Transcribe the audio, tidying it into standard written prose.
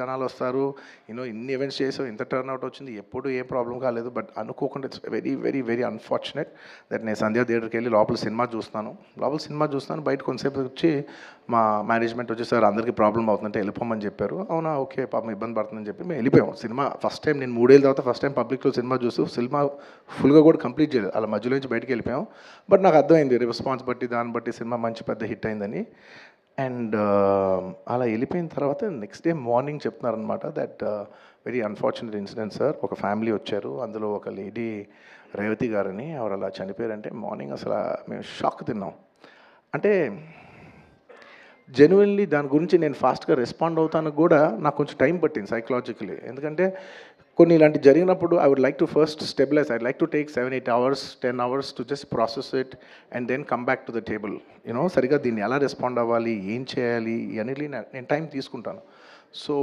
జనాలు వస్తారు, ఇన్ని ఈవెంట్స్ చేసావు, ఇంత టర్న్అవుట్ వచ్చింది, ఎప్పుడు ఏం ప్రాబ్లం కాలేదు. బట్ అనుకోకుండా it's very very very unfortunate that నేను సంధ్యా థియేటర్కి వెళ్ళి లోపల సినిమా చూస్తాను, బయట కొంతసేపు వచ్చి మా మేనేజ్మెంట్ వచ్చి సార్ అందరికీ ప్రాబ్లం అవుతుందంటే వెళ్ళిపోమని చెప్పారు. అవునా, ఓకే, పాపం ఇబ్బంది పడుతుందని చెప్పి మేము వెళ్ళిపోయాం. సినిమా ఫస్ట్ టైం నేను 3 ఏళ్ళ తర్వాత ఫస్ట్ టైం పబ్లిక్లో సినిమా చూస్తూ సినిమా ఫుల్గా కూడా కంప్లీట్ చేయలేదు, అలా మధ్యలో నుంచి బయటకు వెళ్ళిపోయాం. బట్ నాకు అర్థమైంది రెస్పాన్స్ బట్టి దాన్ని బట్టి సినిమా మంచి పెద్ద హిట్ అయిందని. అండ్ అలా వెళ్ళిపోయిన తర్వాత నెక్స్ట్ డే మార్నింగ్ చెప్తున్నారనమాట that very unfortunate incident sir, ఒక ఫ్యామిలీ వచ్చారు, అందులో ఒక లేడీ రేవతి గారని ఆవిడ అలా చనిపోయారంటే మార్నింగ్ అసలు మేము షాక్ తిన్నాం. అంటే జెన్యున్లీ దాని గురించి నేను ఫాస్ట్గా రెస్పాండ్ అవుతాను కూడా నాకు కొంచెం టైం పట్టింది సైకలాజికలీ. ఎందుకంటే కొన్ని ఇలాంటి జరిగినప్పుడు I would like to first stabilise, I like to take 7-8 hours 10 hours to just process it and then come back to the table. సరిగా దీన్ని ఎలా రెస్పాండ్ అవ్వాలి, ఏం చేయాలి, ఇవన్నీ నేను టైం తీసుకుంటాను. సో